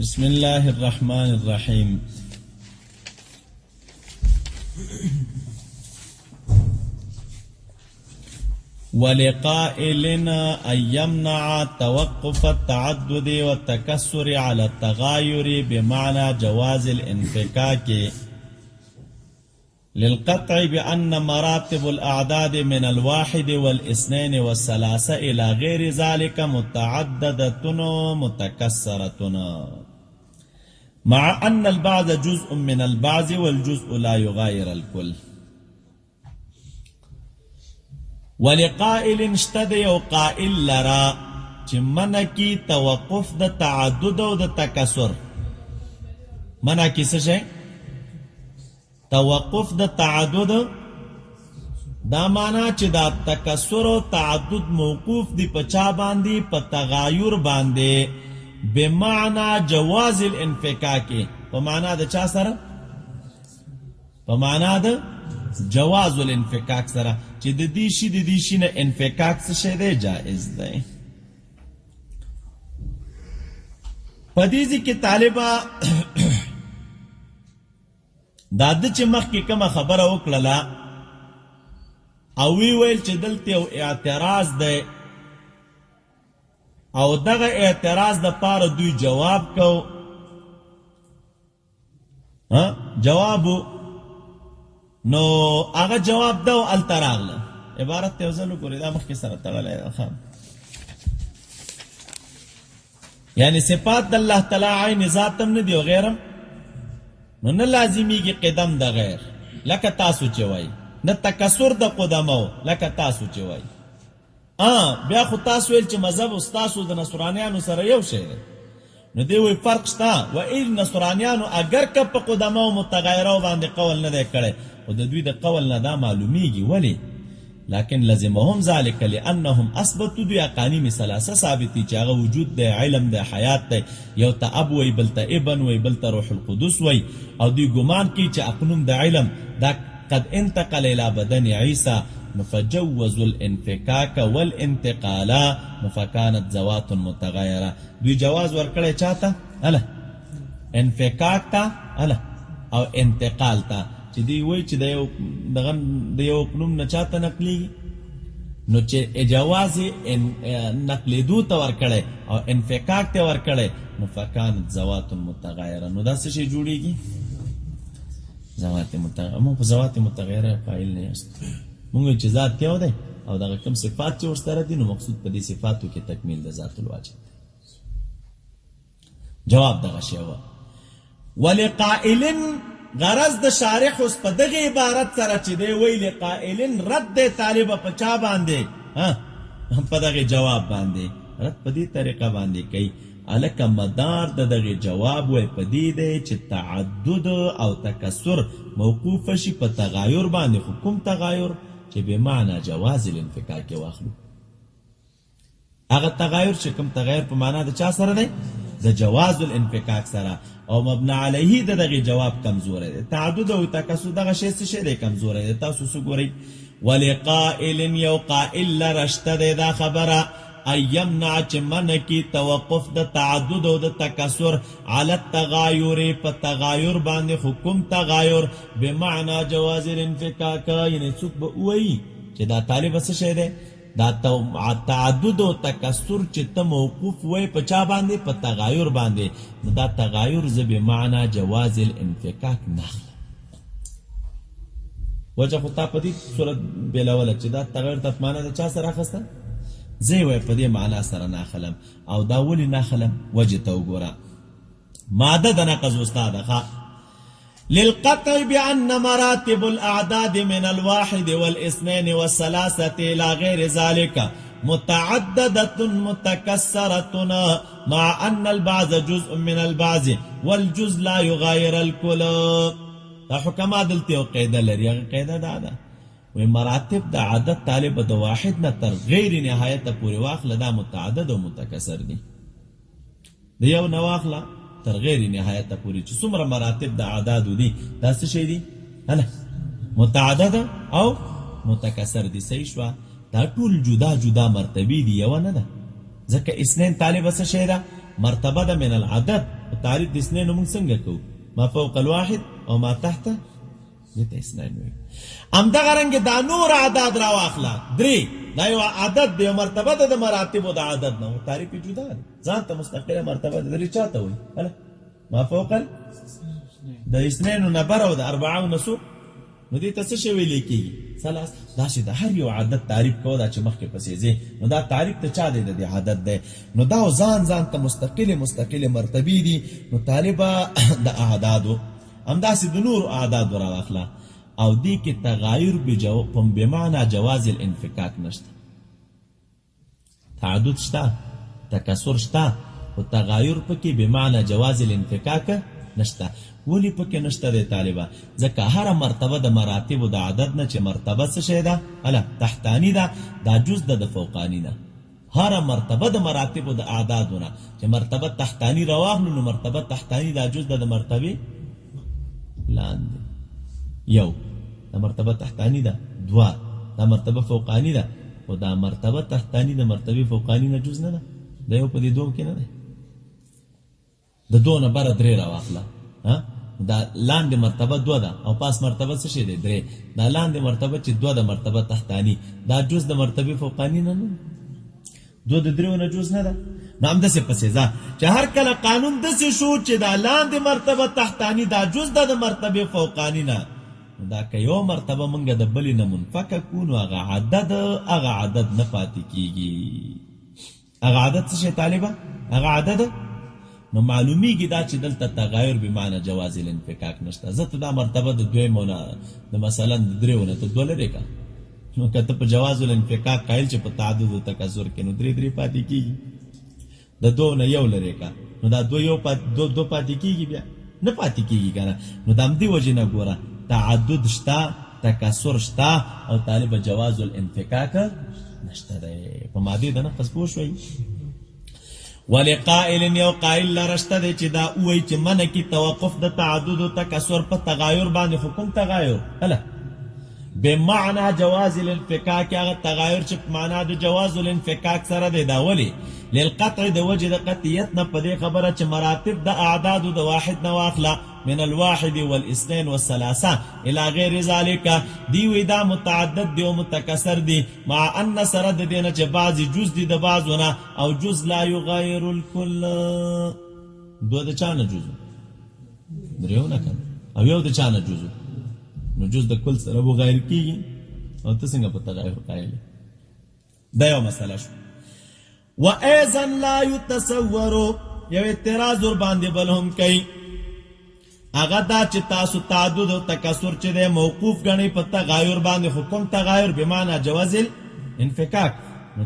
بسم الله الرحمن الرحيم. ولقائلنا أن يمنع توقف التعدد والتكسر على التغاير بمعنى جواز الانفكاك للقطع بأن مراتب الأعداد من الواحد والاثنين والثلاثة إلى غير ذلك متعددة متكسرة، مع أن البعض جزء من البعض والجزء لا يغاير الكل. ولقائل اشتدى قائل لرا چې منع کی توقف د تعدد او د تکسر. منع کی څه شی؟ توقف د تعدد، دا معنا چې دا تکسر او تعدد موقوف دی په چا باندې؟ په تغایر باندې، بمعنى جواز الانفکاک، په معنا د چا سره؟ په معنا د جواز الانفکاک سره، چې د دې شي د دې شي نه انفکاک څه شی دی؟ جائز دی. په دې ځکه طالبه دا د چې مخکې کومه خبره وکړله او وی ویل چې دلته یو اعتراض دی او دغه اعتراض د پاره دوی جواب کو. جوابو نو هغه جواب دا هلته راغله. عبارت ته یو ځل وګورئ، دا مخکې سره تړلی ده. یعنې صفات د الله تعالی عین ذات هم نه دي او غیرم، نو نه لازمیږي قدم د غیر، لکه تاسو چې وایي، نه تکسر د قدمو لکه تاسو چې وایي. بیا خو تاسو ویل چې مذهب استاسو د نصرانیانو سره یو شی دی، نو دی وی فرق شته. و این نصرانیانو اگر که په قدمو متغیرو باندې قول نه دی کړی، خو د دوی د قول نه دا معلومیږي. ولی؟ لكن لزمهم ذلك لانهم اثبتوا دوی اقانیم ثلاثه ثابتی چې هغه وجود دی، علم دی، حیات دی. یو ته اب وی، بل ته ابن وی، بل ته روح القدس وی، او دوی ګمان کوي چې اقنوم د علم دا قد انتقل الى بدن عیسی، فجوزوا الانفکاک والانتقال فكانت ذوات متغیره. دوی جواز ورکړی چاته؟ انفکاک ته او انتقال ته، چې دی وای چې د یو اقنوم نه چاته نقلیږي، نو چې جواز نقلیدو ته ورکړی او انفکاک ته ورکړی، نو فکانت ذوات متغیره. نو دا څه شی جوړیږي؟ ذوات متغیره. موږ په ذوات متغیره قایل نه یاست. موږ چې ذات یو دی او دغه کوم صفات چې ورسره دي، نو مقصود په دې صفاتو کې تکمیل د ذات الواجب. جواب دغه شی و. ولقائلن غرض د شارح اوس په دغه عبارت سره چې دی وی لقائلن رد دی طالبه په چا باندې؟ په دغه جواب باندې رد په دې طریقه باندې کوي. الکه مدار د دغه جواب وی په دې دی چې تعدد او تکسر موقوف شي په تغایر باندې. خو کوم تغایر؟ چې به معنا جواز الانفکاک واخلو. هغه تغایر چې کوم تغایر په معنا د چا سره دی؟ د جواز الانفکاک سره. او مبنى علیه د دغه جواب کمزوری دی. تعدد او تکسر دغه شی څه شی دی؟ کمزوری دی. تاسو څه ګورئ؟ ولقائل یو قائل لرشته دی دا خبره ان یمنع چې منع کی توقف د تعدد او د تکسر علی التغایر، په تغایر باندې. حکم تغایر بمعنى جواز الانفکاک، یعنی څوک به وایي چې دا طالب څه شی دی؟ دا تعدد او تکسر چې ته موقوف وای په چا باندې؟ په تغایر باندې. نو دا تغایر زه بمعنى جواز الانفکاک نخله. وجه خو تا په دې صورت بېلوله چې دا تغایر ته په معنا د چا سره اخیسته؟ زه وای په دې معنا سره ناخلم. او دا ولې ناخلم؟ وجه ته وګوره. ماده د نقض استاده للقطع بأن مراتب الأعداد من الواحد والاثنين والثلاثة إلى غير ذلك متعددة متكسرة، مع أن البعض جزء من البعض والجزء لا يغاير الكل. دا حکما دلته یو قاعده لري. هغه قاعده دا ده وی مراتب د عدد طالب د واحد نه تر غیر نهایت پورې واخله، دا متعدد او متکسر دي. د یو نه واخله تر غیر نهایت پورې چې څومره مراتب د اعداد دي، دا څه شی دي؟ متعدد او متکسر دي. صحیح شو؟ دا ټول جدا جدا مرتبه دي، یو نه ده. ځکه اثنين طالب څه شی ده؟ مرتبه ده من العدد. تعریف د اثنين موږ څنګه کوو؟ ما فوق الواحد او ما تحت دته اثنين وي. همدغه رنګ دا نور اعداد را واخله درې، دا یو عدد دی، مرتبه ده د مراتبو د عدد نه، تعریف یې جدا دی، ځان ته مستقله مرتبه ده. درې چاته وي؟ هله ما فوق د اثنين نه بر او د اربعه نه سو، نو دې ته څه شی ویل کېږي؟ ثلاث. دا چې د هر یو عدد تعریف کوو، دا چې مخکې پسې ځې، نو دا تعریف ته چا دی؟ د دې عدد دی. نو دا ځان ته مستقلې مرتبې دي. نو طالبه د اعدادو همداسې د نورو اعدادو را واخله، او دې کې تغایر بمعنى جواز الانفکاک نشته. تعدد شته، تکسر شته، او تغایر پکې بمعنى جواز الانفکاک نشته. ولی پکې نشته دی طالبه؟ ځکه هر مرتبه د مراتب د عدد نه چې مرتبه څه شی ده؟ اله تحتانی ده، دا جز ده د فوقانی نه. هر مرتبه د مراتب د اعدادو نه چې مرتبه تحتانی راواخلو، نو مرتبه تحتانی دا جز ده د مرتبه لاندې. یو دا مرتبه تحتانی ده، دوا دا مرتبه فوقانی ده، او دا مرتبه تحتانی د مرتبه فوقانی نه جز نه ده. دا یو په دې دوه کې نه ده. د دوه نه بره درې راواخله. دا لاندې مرتبه دو ده او پاس مرتبه څه شي دی؟ درې. دا لاندې مرتبه چې دو ده مرتبه تحتانی، دا جز د مرتبه فوقانی نه نه، دو د دریو نه جز نه ده. نو همداسې پسې ځه چې هر کله قانون داسې شو چې دا لاندې مرتبه تحتانی دا جز ده د مرتبه فوقانی نه، دا که یو مرتبه منګه د بلې نه منفکه کړو، نو هغه عدد نه پاتې کېږي. هغه عدد څه شی طالبه؟ هغه عدد. نو معلومیږي دا چې دلته تغایر بمعنى جواز الانفکاک نشته. زه ته دا مرتبه د دویمو نه د مثلا د دریو نه ته دوه لرې که، نو که ته په جواز الانفکاک قایل چې په تعدد و تکسر کې، نو درې پاتې کېږي. د دوه نه یو لرې که، نو دا دو پاتې کېږي، بیا نه پاتې کېږي که نه. نو د همدې وجې نه ګوره تعدد شته، تکسر شته، او طالبه جواز الانفکاک نشته دی. په مادې د نقص پوه شوئ؟ ولقائل یو قائل لرشته دی چې دا اوی چې منه کی توقف د تعدد و تکسر په تغایر باندې. حکم تغایر هله بمعنى جواز الانفکاک، هغه تغایر چې په معنا د جواز الانفکاک سره دی. دا ولی للقطع د وجه د قطعیت نه په دې خبره چې مراتب د اعداد د واحد نه واخله، من الواحد والاثنين والثلاثه الى غیر ذلك، دی وی دا متعدد دی او متکسر دی، مع ان سره د دینه چې بعضی جز دی د بعضونه، او جز لا یغیر الکل. دو د چانه جز دریو نه کنه، او یو د چانه جز، نو جز د کل سره وو غیر کیږي، او ته څنګه په تغیر قایل؟ دا یو مسله شو. و ايضا لا يتصور، یو اعتراض ور باندې بل هم کوي، هغه دا چې تاسو تعدد او تکسر چې د موقوف غني په تغایر باندې. حکم تغایر بمعنى جواز الانفکاک. نو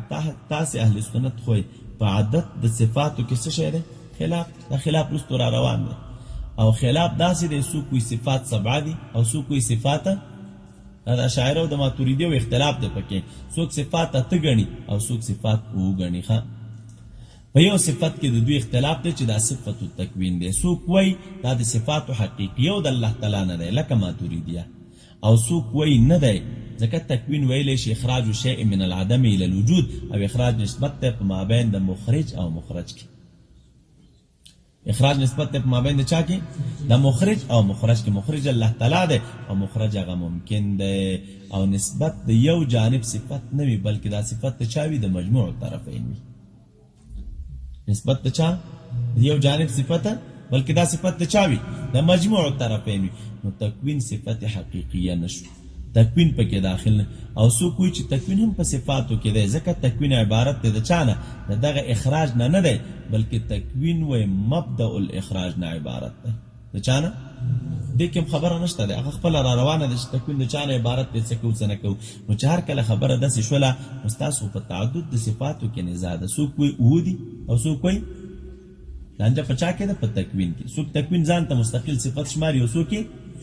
تاسو اهل سنت خو په عادت د صفاتو کې څه شی دی؟ خلاف. دا خلاف رستو را روان دی، او خلاف داسې دی سو کوئی صفات سبعه دي او سو کوئی صفات، دا اشاعره او د ماتوریدی او اختلاف دی پکې. څوک صفات اته غني او څوک صفات او غني. ښه په یو صفت کې د دوی اختلاف دی چې دا صفت التکوین دی. څوک وایي دا د صفاتو حقیقي او د الله تعالی نه دی لکه ماتوریدیه، او څوک وایي نه دی، ځکه تکوین ویلی شي اخراج شیء من العدم الى الوجود، او اخراج نسبت ته په مابین د مخرج او مخرج کې. اخراج نسبت ته په مابین د چا کې؟ د مخرج او مخرج کې. مخرج الله تعالی دی او مخرج هغه ممکن دی، او نسبت د یو جانب صفت نه وي، بلکې دا صفت ته چا وي؟ د مجموع الطرفین وي. نسبت ته چا؟ یو جانب صفت، بلکې دا صفت ته چا وي؟ د مجموع الطرفین وي. نو تکوین صفت حقیقیه نشو، تکوین پکې داخل نه. او څوک وایي چې تکوین هم په صفاتو کې دی، ځکه تکوین عبارت دی د چا نه؟ د دغه اخراج نه دی، بلکې تکوین وایي مبدأ الاخراج نه عبارت دی. د چا نه؟ دې کې خبره نشته دی، هغه خپله را روانه ده چې تکوین د چا نه عبارت دی، څه کوو څه نه کوو. نو چې هر کله خبره داسې شوله، نو ستاسو په تعدد د صفاتو کې نزاع ده. څوک وایي اووه دي او څوک وایي لانجه په چا کې ده؟ په تکوین کې. څوک تکوین ځان ته مستقل صفت شماري او څوک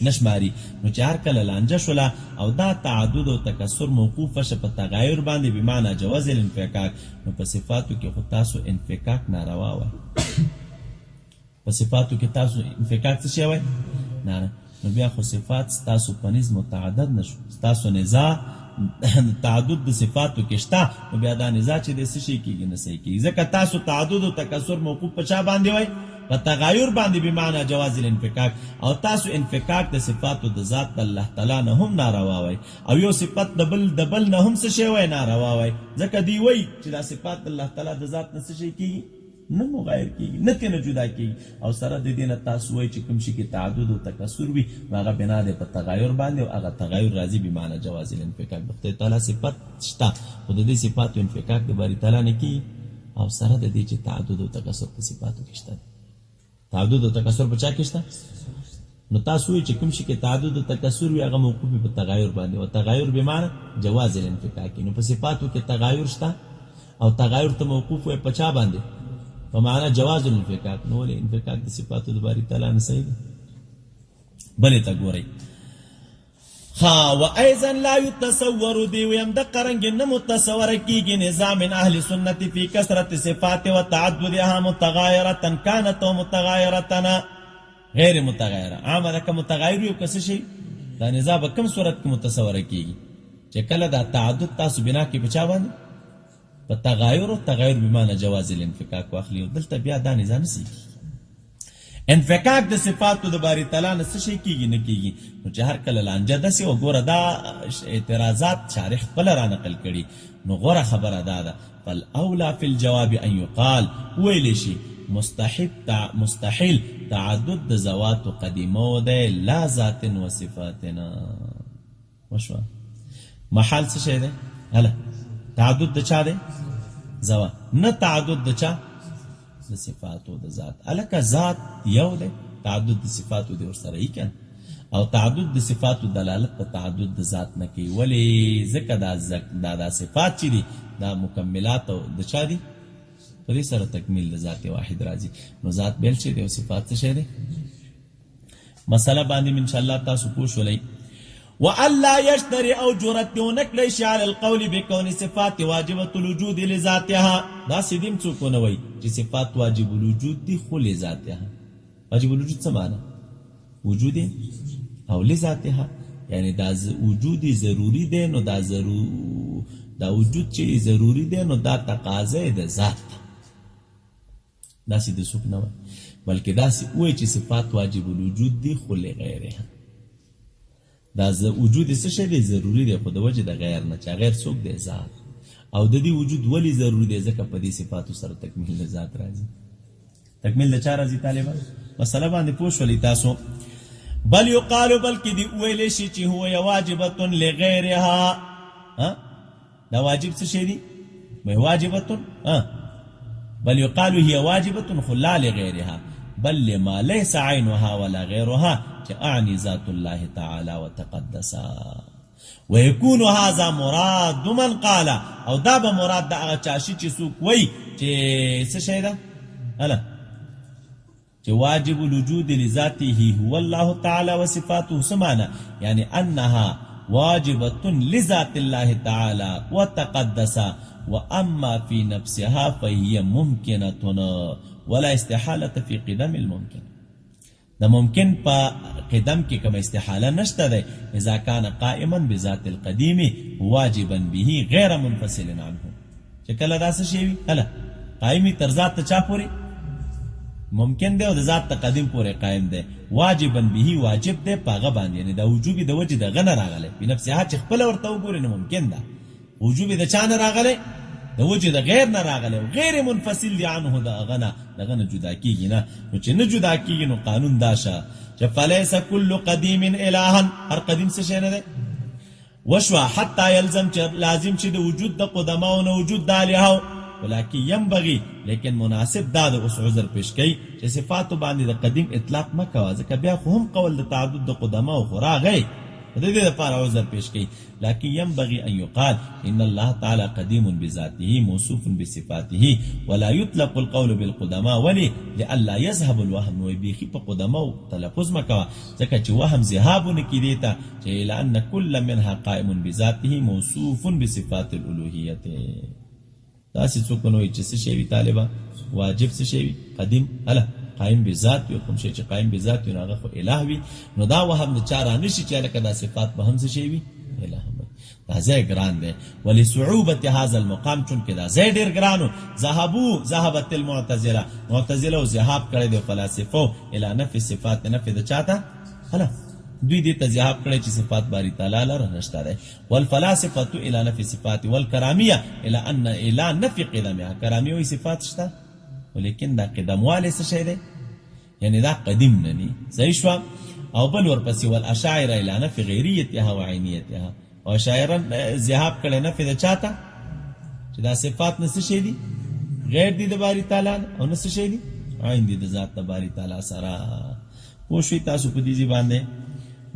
نشماري. نو چې هر کله لانجه شوله او دا تعدد او تکسر موقوف شه په تغایر باندې بمعنى جواز الانفکاک، نو په صفاتو کې خو تاسو انفکاک ناروا وای. په صفاتو کې تاسو انفکاک څه شی وای؟ نه. نو بیا خو صفات تاسو په نسبت متعدد نشو، تاسو نزاع تعدد د صفاتو کې شته، نو بیا دا نزاع چې د څه شي کېږي نه صحیح کېږي. ځکه تاسو تعدد او تکثر موقوف په چا باندې وای؟ په تغایر باندې، بمعنی جواز الانفکاک. او تاسو انفکاک د صفاتو د ذات د الله تعالی نه هم ناروا وای، او یو صفت د بل نه هم څه شی وای ناروا وای. ځکه دی وای چې دا صفات د الله تعالی د ذات نه څه شی کېږي، نه مغایر کېږي، نه ترې نه جدا کېږي. او سره د دې نه تاسو وایي چې کوم شي کې تعدد او تکثر وي، نو هغه بنا دی په تغایر باندې، او هغه تغایر راځي بمعنی جواز الانفکاک. د خدای تعالی صفت شته، خو د دې صفاتو انفکاک د باري تعالی نه کېږي. او سره د دې چې تعدد او تکثر په صفاتو کې شته، تعدد او تکثر په چا کې شته؟ نو تاسو وایي چې کوم شي کې تعدد او تکثر وي، هغه موقوف په تغایر باندې، او تغایر بمعنی جواز الانفکاک. نو په صفاتو کې تغایر شته، او تغایر ته موقوف وي په چا باندې؟ په معنا جواز الانفکاک. نو ولې انفکاک د صفاتو د باری تعالی نه صحیح دی؟ بلې ته ګورئ. و ایضا لا يتصور دی ویم د قرنګ نه متصور کیږي نظام اهل سنت فی کثرت صفات و تعددها متغایره كانت و متغایره غیر متغایره. عامه که متغیر یو کس شي دا نظام په کوم صورت کې متصور کیږي چې کله دا تعدد تاسو بنا کې بچا باندې په تغایر، او تغایر بمعنی جواز الانفکاک واخلي. دلته بیا دا نظام نسی انفکاک د صفاتو د باری تعالی نه څه شي کېږي نه کېږي. نو چې هر کله لانجه داسې وګوره، دا اعتراضات شارح خپله را نقل کړي، نو غوره خبره دا ده فالاولا فی الجواب ان یقال، ویلی شي مستحیل تعدد د ذواتو قدیمو دی، لا ذات و صفاتنا. وشوه محل څه شی دی؟ هله تعدد د چا دی؟ زوا. نه تعدد د چا؟ د صفاتو د ذات. الکه ذات یو دی، تعدد د صفاتو دی ورسره یې کنه. او تعدد د صفاتو دلالت په تعدد د ذات نه کوي. ولې؟ ځکه دا صفات چې دي دا مکملات د چا دي؟ په دې سره تکمیل د ذات واحد راځي. نو ذات بیل شي دی او صفات څه شی دی؟ مسله باندې ان شاء الله تاسو پوه شولئ. وَأَلَّا يَشْتَرِ أَوْ جُرَتْ يُونَكْ لَيْشِ عَلَى الْقَوْلِ بِكَوْنِ صِفَاتِ وَاجِبَةُ الْوُجُودِ لِذَاتِهَا. دا سیدیم څوک نه وایي چې صفات واجب الوجود دي خو لذاتها. واجب الوجود څه معنی؟ وجود او لذاتها، یعنی دا وجود ضروری دی، نو دا وجود چې ضروری دی نو دا تقاضا د ذات. دا سید څوک نه وایي، بلکې دا سی وایي چې صفات واجب الوجود دي خو لغیرها. دا وجود څه شی دی؟ ضروری دی، خو د وجه د غیر نه، چې غیر څوک دی؟ ذات. او د دې وجود ولی ضروری دی؟ ځکه په دې صفاتو سره تکمیل د ذات راځي. تکمیل د چا راځي طالبان؟ مسله باندې پوه شولئ تاسو. بل یقال، بلکې دی ویلی شي چې هو واجبة لغیرها. دا واجب څه شی دی؟ واجبة. بل یقال هي واجبة خو لا لغیرها، بل لما ليس عينها ولا غيرها، أعني ذات الله تعالى وتقدسا. ويكون هذا مراد من قال، او دا به مراد دا هغه چاشي چې څوک وایي چې څه شی ده؟ هله چې واجب الوجود لذاته هو الله تعالى وصفاته. سمعنا يعني أنها واجبة لذات الله تعالى وتقدسا، وأما في نفسها فهي ممكنة ولا استحالة في قدم الممكن. دا ممکن په قدم کې کوم استحاله نشته دی، اذا كان قائما بذات القديم واجبا به غیر منفصل عنه. چې کله دا څه شی وي، کله قائمي تر ذات ته چا پورې ممکن دی، او د ذات ته قدیم پورې قائم دی، واجبا به واجب دی په هغه باندې، یعنی دا وجوب د وجه د غنه راغلی بنفسها، چې خپل ورته وګوري نه ممکن ده. وجوب د چا نه راغلی؟ د وجه د غیر نه راغلی، او غیر منفصل دی عنه، د غنه جدا کیږي نه. نو چې نه جدا کیږي نو قانون دا شه چې فلیس کل قدیم الها، هر قدیم څه شی نه دی وشوا حتی یلزم، چې لازم چې د وجود د قدماو نه وجود د الهو، ولکن ینبغي، لیکن مناسب دا د اوس عذر پیش کوي چې صفاتو باندې د قدیم اطلاق مه کوه، ځکه بیا خو هم قول د تعدد د قدماو خو راغی، د دې لپاره عذر پیش کوي. لكن ينبغي أن يقال إن الله تعالى قديم بذاته موصوف بصفاته، ولا يطلق القول بالقدماء، ولي لئلا يذهب الوهم. ويبيخي بقدماء تلفظ مكوا زكاة وهم ذهاب نكيديتا، لأن كل منها قائم بذاته موصوف بصفات الألوهية. تاسي سوكنوي چې څه شی وي طالبا واجب څه شی وي؟ قدیم. هله قائم بذات وي، کوم شی چې قائم بذات وي هغه خو الہ وي. نو دا وهم د چا را نشي چې لکه دا صفات به هم څه شی وي؟ الہ. دا ځای ګران دی. ولصعوبة هذا المقام، چونکې دا ځای ډېر ګرانو. ذهبت المعتزله، معتزله ذهاب کړی دی فلاسفو الى نفي صفات، نفي د چاته هله دوی دې ته ذهاب کړی چې صفات باری تعالی لره نشته دی. والفلاسفه الى نفي صفات، والکرامیه الى نفي قدمها، کرامیه وی صفات شته ولیکن دا قدمواله څه شی دی، یعنی دا قدیم نه ني. صحیح شو. او بل ورپسې والاشاعره الى نفي غیریتها وعینیتها، او شاعران ذهاب کړي نفي د چاته چې دا صفات نه څه شي دي، غیر دي د باری تعالی او نه څه شي دي، عین دي د ذات د باری تعالی سره. پوه شئ تاسو په دې باندې.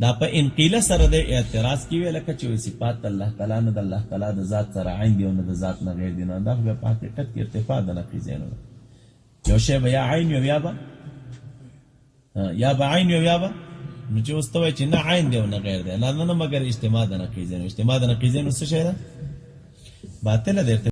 دا په انقیله سره د اعتراض کیوي لکه چې صفات الله تعالی نه د الله تعالی د ذات سره عین دي او نه د ذات نه غیر دي، نه دا په حقیقت کې ارتفاع د نقیزینو. یو شی به یا عین یو یا به عین یو یا به، نو چې اوس ته وایي چې نه عین دی او نه غیر دی، نه مګر اجتماع د نقیزینو. اجتماع د نقیزینو څه شی ده؟ باطله ده.